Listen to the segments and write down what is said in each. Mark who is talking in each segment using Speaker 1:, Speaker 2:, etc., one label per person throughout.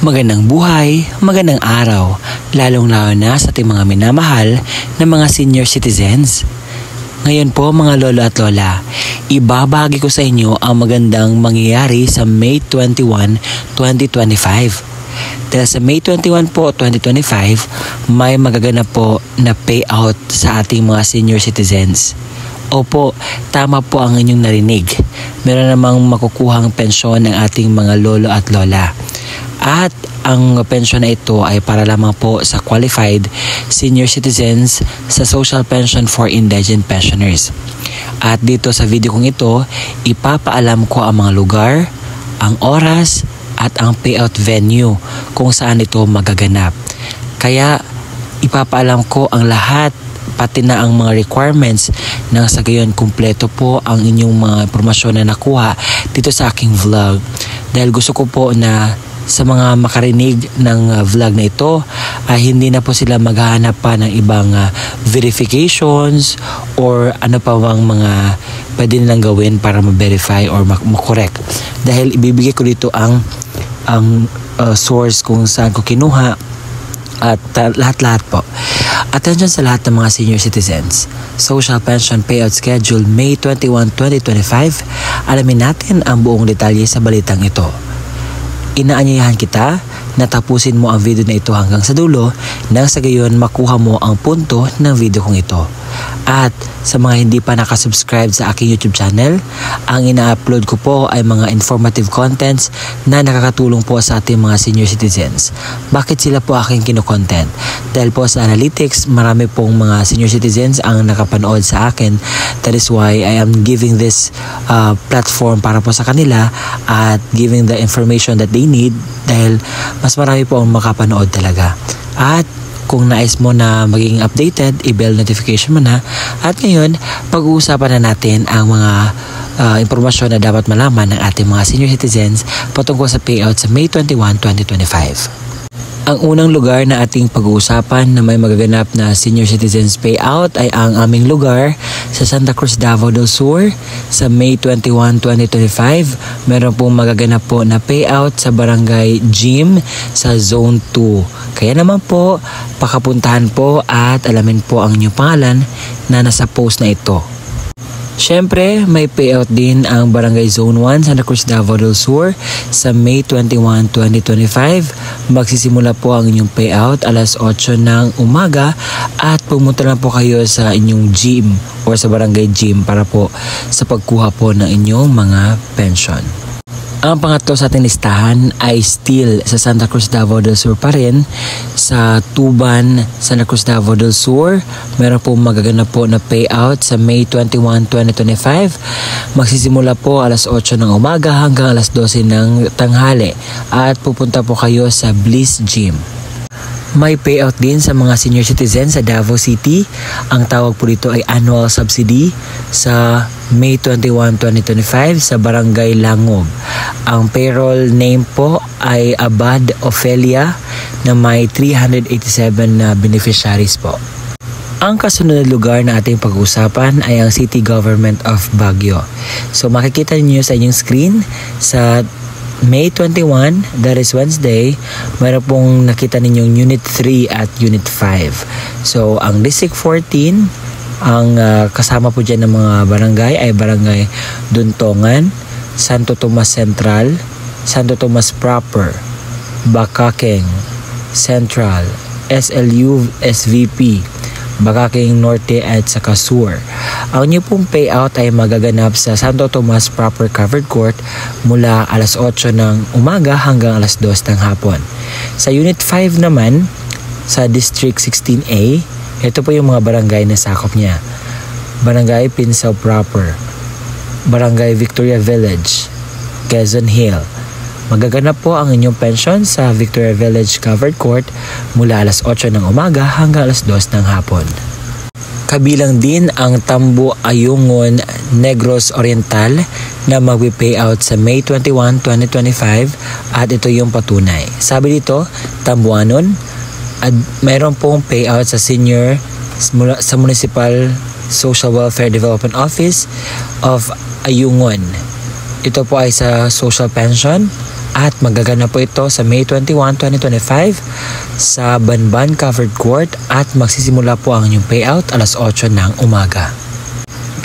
Speaker 1: Magandang buhay, magandang araw, lalong-lalo na sa ating mga minamahal na mga senior citizens. Ngayon po mga lolo at lola, ibabahagi ko sa inyo ang magandang mangyayari sa May 21, 2025. Dahil sa May 21 po, 2025, may magaganap po na payout sa ating mga senior citizens. Opo, tama po ang inyong narinig. Meron namang makukuhang pensyon ng ating mga lolo at lola. At ang pensyon na ito ay para lamang po sa qualified senior citizens sa Social Pension for Indigent Pensioners. At dito sa video kong ito, ipapaalam ko ang mga lugar, ang oras at ang payout venue kung saan ito magaganap. Kaya ipapaalam ko ang lahat, pati na ang mga requirements nang sa gayon kumpleto po ang inyong mga impormasyon na nakuha dito sa aking vlog. Dahil gusto ko po na sa mga makarinig ng vlog na ito ay hindi na po sila maghahanap pa ng ibang verifications or ano pa bang mga pwede nilang gawin para ma-verify or ma-correct. Dahil ibibigay ko dito ang source kung saan ko kinuha at lahat-lahat po. Attention sa lahat ng mga senior citizens. Social Pension Payout Schedule May 21, 2025. Alamin natin ang buong detalye sa balitang ito. Inaanyayahan kita na tapusin mo ang video na ito hanggang sa dulo nang sa gayon makuha mo ang punto ng video kong ito. At sa mga hindi pa nakasubscribe sa aking YouTube channel, ang ina-upload ko po ay mga informative contents na nakakatulong po sa ating mga senior citizens. Bakit sila po aking kino-content? Dahil po sa analytics, marami pong mga senior citizens ang nakapanood sa akin. That is why I am giving this platform para po sa kanila at giving the information that they need dahil mas marami po ang makapanood talaga. At kung nais mo na maging updated, i-bell notification mo na. At ngayon, pag-uusapan na natin ang mga impormasyon na dapat malaman ng ating mga senior citizens patungkol sa payout sa May 21, 2025. Ang unang lugar na ating pag-uusapan na may magaganap na senior citizens payout ay ang aming lugar sa Santa Cruz, Davao del Sur sa May 21, 2025. Meron pong magaganap po na payout sa Barangay Gym sa Zone 2. Kaya naman po, pakapuntahan po at alamin po ang inyong pangalan na nasa post na ito. Siyempre, may payout din ang Barangay Zone 1, Santa Cruz, Davao del Sur sa May 21, 2025. Magsisimula po ang inyong payout alas 8 ng umaga at pumunta na po kayo sa inyong gym o sa Barangay Gym para po sa pagkuha po ng inyong mga pension. Ang pangatlo sa ating listahan ay still sa Santa Cruz, Davao del Sur pa rin. Sa Tuban, Santa Cruz, Davao del Sur, meron po magaganap po na payout sa May 21, 2025. Magsisimula po alas 8 ng umaga hanggang alas 12 ng tanghali at pupunta po kayo sa Bliss Gym. May payout din sa mga senior citizens sa Davao City. Ang tawag po dito ay annual subsidy sa May 21, 2025 sa Barangay Langob. Ang payroll name po ay Abad Ofelia na may 387 na beneficiaries po. Ang kasunod na lugar na ating pag-uusapan ay ang City Government of Baguio. So makikita niyo sa inyong screen sa May 21, that is Wednesday, mayroon pong nakita ninyong Unit 3 at Unit 5. So, ang District 14, ang kasama po dyan ng mga barangay ay Barangay Duntongan, Santo Tomas Central, Santo Tomas Proper, Bacakeng, Central, SLU, SVP, Bacakeng Norte at saka Sur. Ang inyo pong payout ay magaganap sa Santo Tomas Proper Covered Court mula alas 8 ng umaga hanggang alas 2 ng hapon. Sa Unit 5 naman, sa District 16A, ito po yung mga barangay na sakop niya. Barangay Pinsao Proper, Barangay Victoria Village, Quezon Hill. Magaganap po ang inyong pension sa Victoria Village Covered Court mula alas 8 ng umaga hanggang alas 2 ng hapon. Kabilang din ang Tambo Ayungon Negros Oriental na magpi-payout sa May 21, 2025 at ito yung patunay. Sabi dito, Tambuanon, at mayroon pong payout sa senior sa Municipal Social Welfare Development Office of Ayungon. Ito po ay sa social pension at magaganap po ito sa May 21, 2025 sa Banban Covered Court at magsisimula po ang inyong payout alas 8 ng umaga.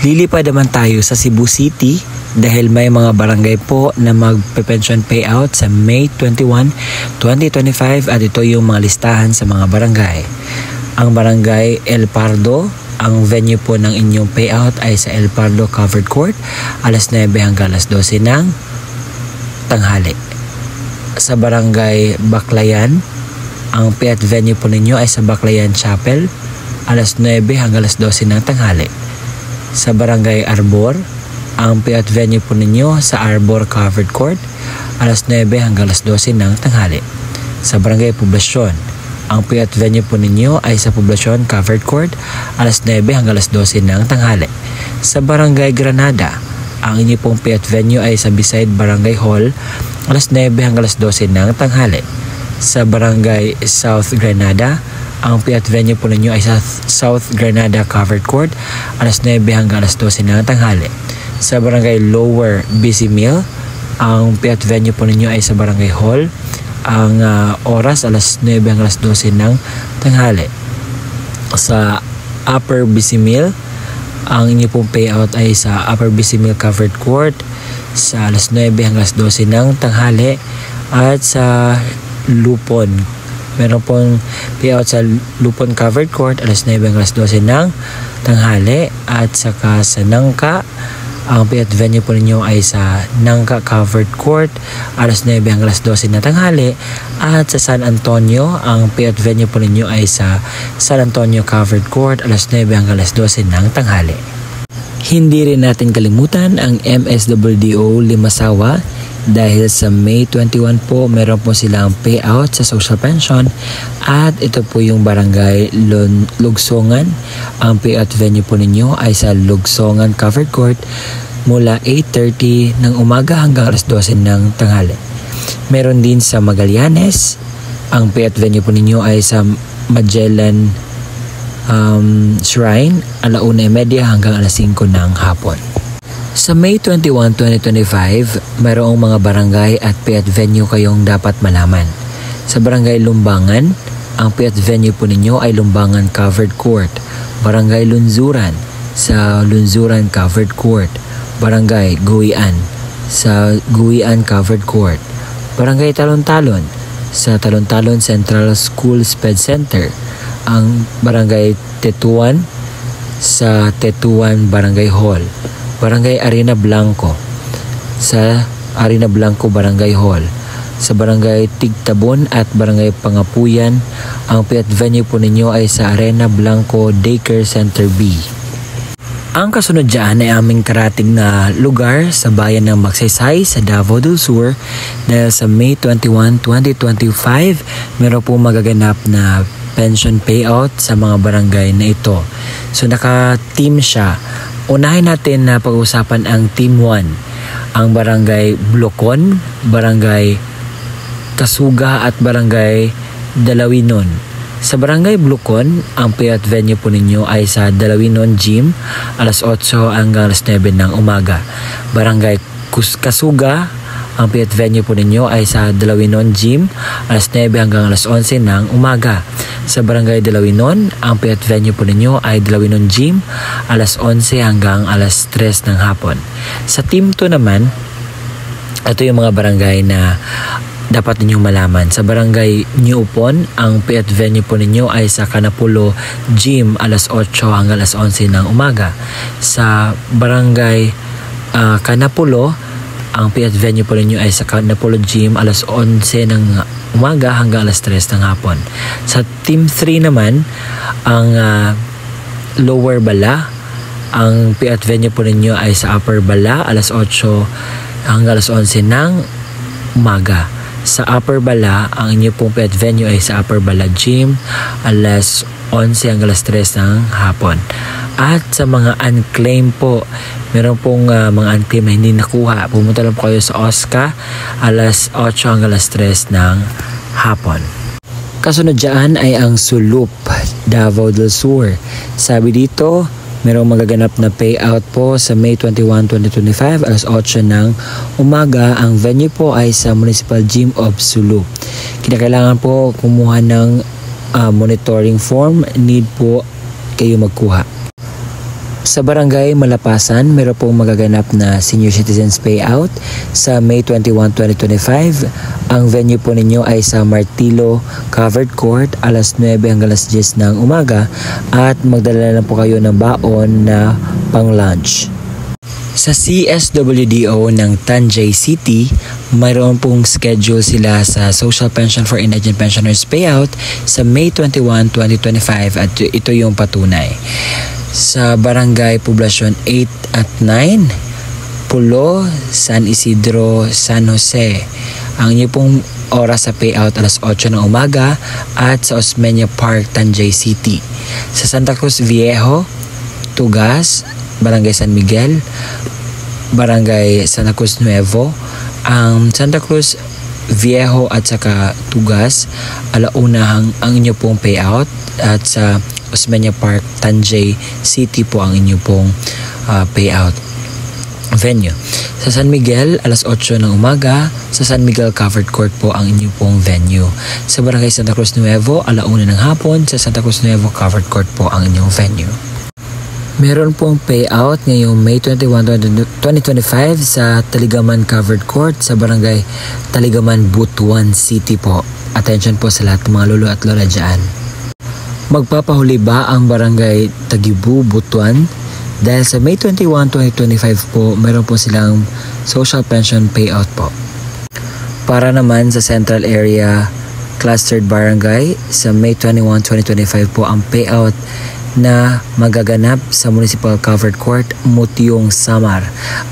Speaker 1: Lilipad naman tayo sa Cebu City dahil may mga barangay po na magpe-pension payout sa May 21, 2025 at ito yung mga listahan sa mga barangay. Ang barangay El Pardo, ang venue po ng inyong payout ay sa El Pardo Covered Court alas 9 hanggang alas 12 ng tanghali. Sa barangay Baclayan, ang payout venue po ninyo ay sa Baclayan Chapel alas 9 hanggang alas 12 ng tanghali. Sa barangay Arbor, ang payout venue po ninyo sa Arbor Covered Court alas 9 hanggang alas 12 ng tanghali. Sa barangay Poblasyon, ang payout venue po ninyo ay sa Poblasyon Covered Court alas 9 hanggang alas 12 ng tanghali. Sa barangay Granada, ang inyo pong payout venue ay sa Beside Barangay Hall alas 9 hanggang alas 12 ng tanghali. Sa barangay South Granada, ang payout venue po ninyo ay sa South Granada Covered Court alas 9 hanggang alas 12 ng tanghali. Sa barangay Lower BC Mill, ang payout venue po ninyo ay sa Barangay Hall. Ang oras alas 9 hanggang alas 12 ng tanghali. Sa Upper BC Mill, ang inyo pong payout ay sa Upper BC Mill Covered Court sa alas 9 hanggang alas 12 ng tanghali. At sa Lupon, meron pong payout sa Lupon Covered Court alas 9 hanggang alas 12 ng tanghali. At saka sa Nangka, ang payout venue po ninyo ay sa Nangka Covered Court alas 9 hanggang alas 12 na tanghali. At sa San Antonio, ang payout venue po ninyo ay sa San Antonio Covered Court alas 9 hanggang alas 12 ng tanghali. Hindi rin natin kalimutan ang MSWDO Limasawa dahil sa May 21 po meron po silang payout sa social pension at ito po yung barangay Lugsongan. Ang payout venue po ninyo ay sa Lugsongan Covered Court mula 8:30 ng umaga hanggang alas 12 ng tanghali. Meron din sa Magallanes, ang payout venue po ninyo ay sa Magellan Shrine alauna 1:30 hanggang alas 5 ng hapon. Sa May 21, 2025, mayroong mga barangay at payout venue kayong dapat malaman. Sa barangay Lumbangan, ang payout venue po ninyo ay Lumbangan Covered Court. Barangay Lunzuran, sa Lunzuran Covered Court. Barangay Guian, sa Guian Covered Court. Barangay Talon-Talon, sa Talon-Talon Central School Sped Center. Ang barangay Tetuan, sa Tetuan Barangay Hall. Barangay Arena Blanco, sa Arena Blanco Barangay Hall. Sa Barangay Tigtabon at Barangay Pangapuyan, ang payout venue po ninyo ay sa Arena Blanco Daycare Center B. Ang kasunod dyan ay aming karating na lugar sa bayan ng Magsaysay sa Davao del Sur dahil sa May 21, 2025 meron po magaganap na pension payout sa mga barangay na ito. So naka-team siya. Unahin natin na pag-usapan ang Team 1, ang Barangay Blocon, Barangay Kasuga at Barangay Dalawinon. Sa Barangay Blocon, ang payout venue po ninyo ay sa Dalawinon Gym alas 8 hanggang alas 9 ng umaga. Barangay Kasuga, ang payout venue po ninyo ay sa Dalawinon Gym alas 9 hanggang alas 11 ng umaga. Sa Barangay Dalawinon, ang payout venue po ninyo ay Dalawinon Gym alas 11 hanggang alas 3 ng hapon. Sa Team 2 naman, ito yung mga barangay na dapat ninyong malaman. Sa Barangay New Upon, ang payout venue po ninyo ay sa Canapulo Gym alas 8 hanggang alas 11 ng umaga. Sa Barangay Canapulo, ang payout venue po ninyo ay sa Canapulo Gym alas 11 ng umaga hanggang alas 3 ng hapon. Sa Team 3 naman, ang Lower Bala, ang payout venue po ninyo ay sa Upper Bala alas 8 hanggang alas 11 ng umaga. Sa Upper Bala, ang inyo pong payout venue ay sa Upper Bala Gym alas 11 hanggang alas 3 ng hapon. At sa mga unclaimed po, meron pong mga unclaimed na hindi nakuha. Pumunta lang po kayo sa OSCA alas 8 hanggang alas 3 ng hapon. Kasunod dyan ay ang Sulup, Davao del Sur. Sabi dito, Merong magaganap na payout po sa May 21, 2025 alas 8 ng umaga. Ang venue po ay sa Municipal Gym of Sulu. Kinakailangan po kumuha ng monitoring form. Need po kayo magkuha. Sa Barangay Malapasan, meron pong magaganap na Senior Citizens Payout sa May 21, 2025. Ang venue po ninyo ay sa Martilo Covered Court alas 9 hanggang alas 10 ng umaga at magdala na po kayo ng baon na pang-lunch. Sa CSWDO ng Tanjay City, mayroon pong schedule sila sa Social Pension for Indigent Pensioners Payout sa May 21, 2025 at ito yung patunay. Sa Barangay Poblacion 8 at 9, Pulo, San Isidro, San Jose. Ang inyo pong oras sa payout alas 8 ng umaga at sa Osmeña Park, Tanjay City. Sa Santa Cruz Viejo, Tugas, Barangay San Miguel, Barangay Santa Cruz Nuevo. Ang Santa Cruz Viejo at saka Tugas, alauna ang inyo pong payout at sa Osmeña Park, Tanjay City po ang inyo pong payout venue. Sa San Miguel, alas 8 ng umaga, sa San Miguel Covered Court po ang inyo pong venue. Sa Barangay Santa Cruz Nuevo, alauna ng hapon, sa Santa Cruz Nuevo Covered Court po ang inyong venue. Meron pong payout ngayong May 21, 2025 sa Taligaman Covered Court sa Barangay Taligaman, Butuan City po. Attention po sa lahat ng mga lolo at lola dyan. Magpapahuli ba ang Barangay Tagibu, Butuan? Dahil sa May 21, 2025 po, meron po silang social pension payout po. Para naman sa Central Area Clustered Barangay, sa May 21, 2025 po ang payout na magaganap sa Municipal Covered Court, Mutyong, Samar.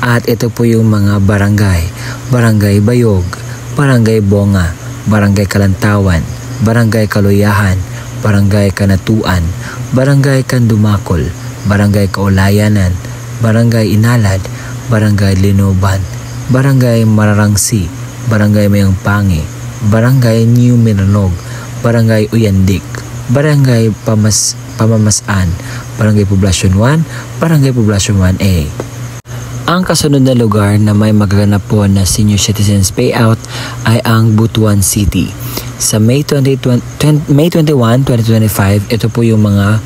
Speaker 1: At ito po yung mga barangay: Barangay Bayog, Barangay Bonga, Barangay Kalantawan, Barangay Kaluyahan, Barangay Kanatuan, Barangay Kandumakol, Barangay Kaulayanan, Barangay Inalad, Barangay Linuban, Barangay Mararangsi, Barangay Mayangpangi, Barangay New Miranog, Barangay Uyandik, Barangay Pamamasan, Barangay Poblacion 1, Barangay Poblacion 1A. Ang kasunod na lugar na may magaganap po na Senior Citizens Payout ay ang Butuan City. Sa May 21, 2025, ito po yung mga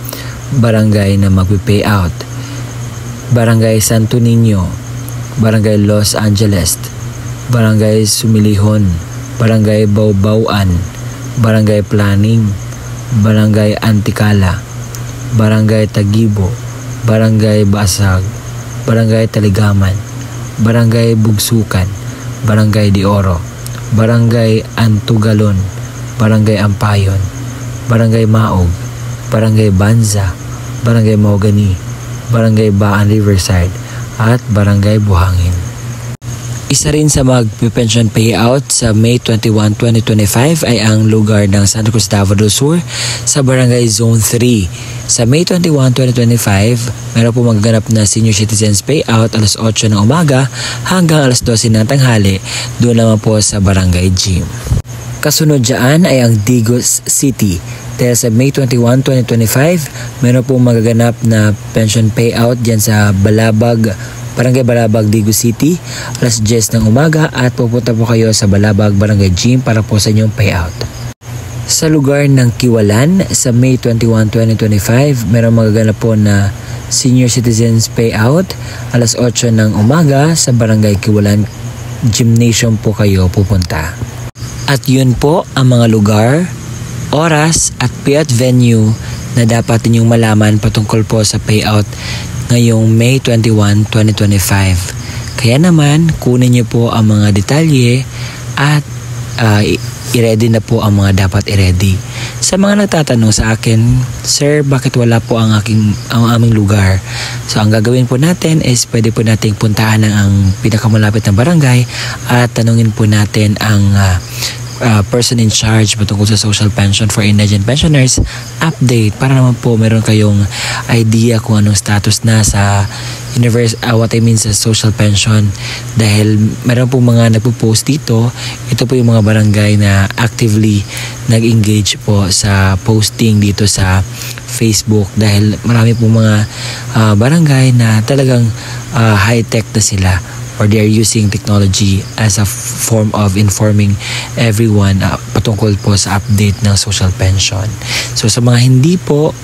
Speaker 1: barangay na magpi-payout: Barangay Santo Niño, Barangay Los Angeles, Barangay Sumilihon, Barangay Baubauan, Barangay Planning, Barangay Antikala, Barangay Tagibo, Barangay Basag, Barangay Taligaman, Barangay Bugsukan, Barangay De Oro, Barangay Antugalon, Barangay Ampayon, Barangay Maog, Barangay Banza, Barangay Mahogany, Barangay Baan Riverside, at Barangay Buhangin. Isa rin sa mag-pension payout sa May 21, 2025 ay ang lugar ng Santa Cruz Davao del Sur sa Barangay Zone 3. Sa May 21, 2025, meron po magaganap na Senior Citizens Payout alas 8 ng umaga hanggang alas 12 ng tanghali, doon naman po sa Barangay Gym. Kasunod dyan ay ang Digos City. Dahil sa May 21, 2025, meron po magaganap na pension payout dyan sa Barangay Balabag, Digos City, alas 10 ng umaga at pupunta po kayo sa Balabag Barangay Gym para po sa inyong payout. Sa lugar ng Kiwalan, sa May 21, 2025, meron magaganap po na Senior Citizens Payout, alas 8 ng umaga sa Barangay Kiwalan Gymnasium po kayo pupunta. At yun po ang mga lugar, oras at payout venue na dapat ninyong malaman patungkol po sa payout ngayong May 21, 2025. Kaya naman, kunin niyo po ang mga detalye at i-ready na po ang mga dapat i-ready. Sa mga nagtatanong sa akin, Sir, bakit wala po ang aming lugar? So, ang gagawin po natin is pwede po nating puntahan ang pinakamalapit na barangay at tanungin po natin ang person in charge patungkol sa social pension for indigent pensioners update para naman po meron kayong idea kung anong status na sa sa social pension. Dahil meron po mga nagpo-post dito, ito po yung mga barangay na actively nag-engage po sa posting dito sa Facebook dahil marami pong mga barangay na talagang high-tech na sila, or they are using technology as a form of informing everyone patungkol po sa update ng social pension. So sa mga hindi po,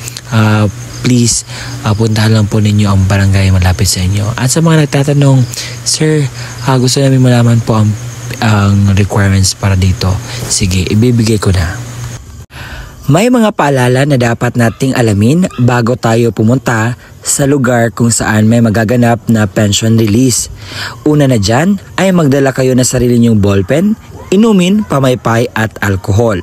Speaker 1: please puntahan lang po ninyo ang barangay malapit sa inyo. At sa mga nagtatanong, sir, gusto namin malaman po ang requirements para dito. Sige, ibibigay ko na. May mga paalala na dapat nating alamin bago tayo pumunta sa lugar kung saan may magaganap na pension release. Una na dyan ay magdala kayo na sarili nyong ballpen, inumin, pamaypay at alkohol.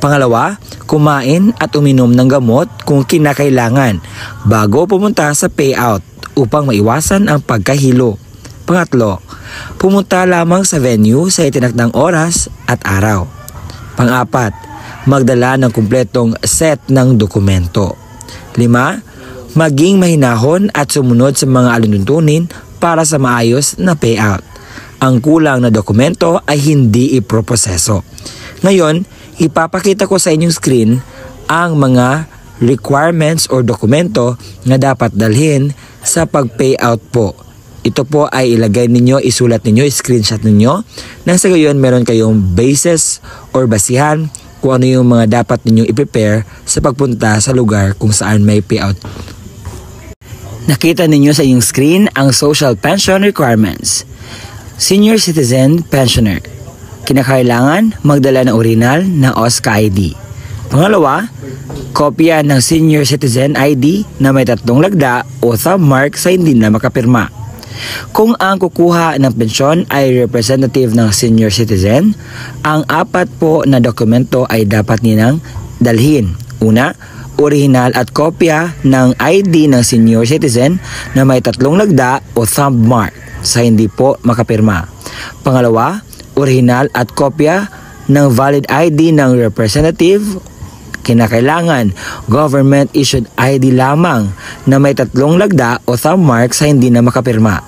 Speaker 1: Pangalawa, kumain at uminom ng gamot kung kinakailangan bago pumunta sa payout upang maiwasan ang pagkahilo. Pangatlo, pumunta lamang sa venue sa itinakdang oras at araw. Pang-apat, magdala ng kumpletong set ng dokumento. 5. Maging mahinahon at sumunod sa mga aluntuntunin para sa maayos na payout. Ang kulang na dokumento ay hindi iproproseso. Ngayon, ipapakita ko sa inyong screen ang mga requirements or dokumento na dapat dalhin sa pag-payout po. Ito po ay ilagay ninyo, isulat ninyo, screenshot ninyo. Nang sa gayon, meron kayong basis or basihan kung ano yung mga dapat ninyong i-prepare sa pagpunta sa lugar kung saan may payout. Nakita ninyo sa inyong screen ang social pension requirements. Senior citizen pensioner. Kinakailangan magdala ng original ng OSCA ID. Pangalawa, kopya ng senior citizen ID na may 3 lagda o thumb mark sa hindi na makapirma. Kung ang kukuha ng pensyon ay representative ng senior citizen, ang 4 po na dokumento ay dapat nilang dalhin. Una, original at kopya ng ID ng senior citizen na may 3 lagda o thumb mark sa hindi po makapirma. Pangalawa, original at kopya ng valid ID ng representative. Kinakailangan government issued ID lamang na may 3 lagda o thumb mark sa hindi na makapirma.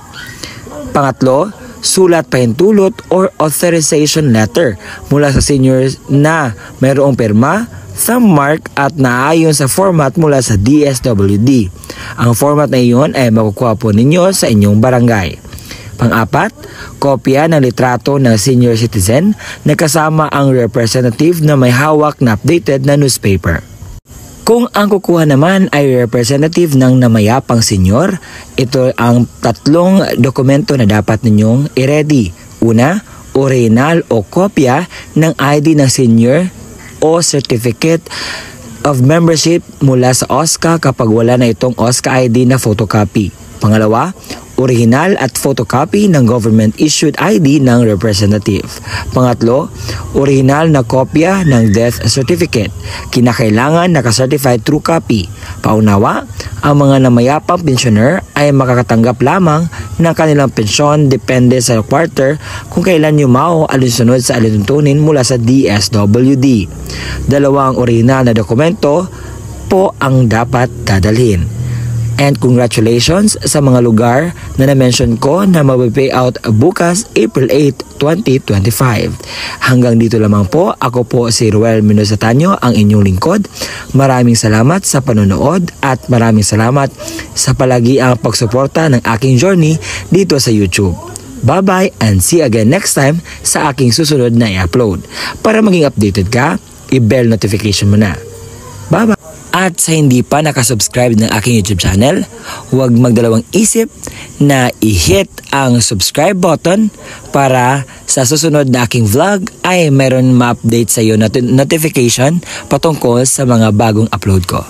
Speaker 1: Pangatlo, sulat pahintulot or authorization letter mula sa senior na mayroong pirma, thumb mark at naayon sa format mula sa DSWD. Ang format na iyon ay makukuha po ninyo sa inyong barangay. Pang-4, kopya ng litrato ng senior citizen na kasama ang representative na may hawak na updated na newspaper. Kung ang kukuha naman ay representative ng namayapang senior, ito ang 3 dokumento na dapat ninyong i-ready. Una, original o kopya ng ID ng senior o certificate of membership mula sa OSCA kapag wala na itong OSCA ID na photocopy. Pangalawa, original at photocopy ng government-issued ID ng representative. Pangatlo, original na kopya ng death certificate. Kinakailangan naka-certified true copy. Paunawa, ang mga namayapang pensioner ay makakatanggap lamang ng kanilang pensyon depende sa quarter kung kailan yumao alinsunod sa alintuntunin mula sa DSWD. 2 original na dokumento po ang dapat dadalhin. And congratulations sa mga lugar na na-mention ko na mapapayout bukas April 8, 2025. Hanggang dito lamang po, ako po si Ruel Mendoza Tanyo, ang inyong lingkod. Maraming salamat sa panonood at maraming salamat sa palagi ang pagsuporta ng aking journey dito sa YouTube. Bye-bye and see you again next time sa aking susunod na i-upload. Para maging updated ka, i-bell notification mo na. Bye-bye! At sa hindi pa nakasubscribe ng aking YouTube channel, huwag magdalawang isip na i-hit ang subscribe button para sa susunod na aking vlog ay mayroon ma-update sa iyo na notification patungkol sa mga bagong upload ko.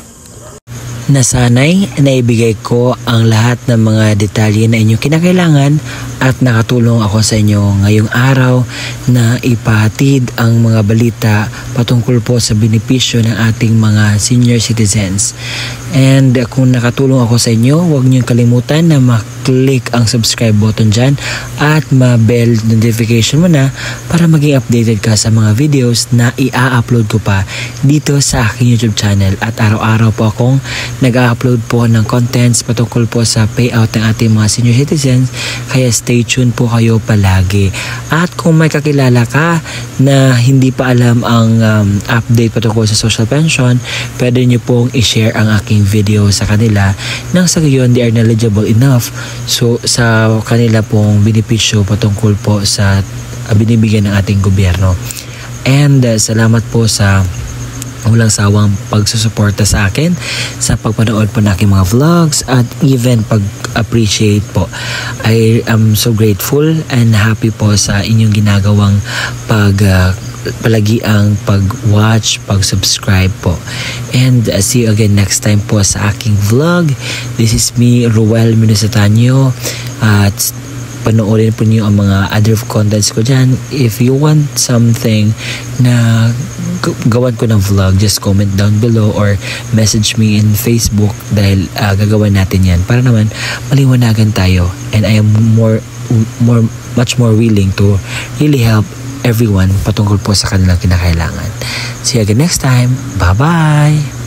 Speaker 1: Nasanay na ibigay ko ang lahat ng mga detalye na inyong kinakailangan at nakatulong ako sa inyo ngayong araw na ipahatid ang mga balita patungkol po sa benepisyo ng ating mga senior citizens. And kung nakatulong ako sa inyo, huwag niyong kalimutan na ma-click ang subscribe button dyan at ma-bell notification mo na para maging updated ka sa mga videos na i-upload ko pa dito sa aking YouTube channel. At araw-araw po akong nag-upload po ng contents patungkol po sa payout ng ating mga senior citizens, kaya stay tuned po kayo palagi. At kung may kakilala ka na hindi pa alam ang update patungkol sa social pension, pwede nyo pong i-share ang aking video sa kanila nang sa gayon they are knowledgeable enough so sa kanila pong benepisyo patungkol po sa binibigyan ng ating gobyerno. And salamat po sa walang sawang pagsusuporta sa akin sa pagpanood po ng aking mga vlogs at even pag-appreciate po. I am so grateful and happy po sa inyong ginagawang palagi ang pag-watch, pag-subscribe po. And see you again next time po sa aking vlog. This is me, Ruel Minosetanyo. At panoorin po niyo ang mga other contents ko dyan. If you want something na gawan ko ng vlog, just comment down below or message me in Facebook dahil gagawan natin yan para naman maliwanagan tayo. And I am much more willing to really help everyone patungkol po sa kanilang kinakailangan. See you again next time. Bye-bye!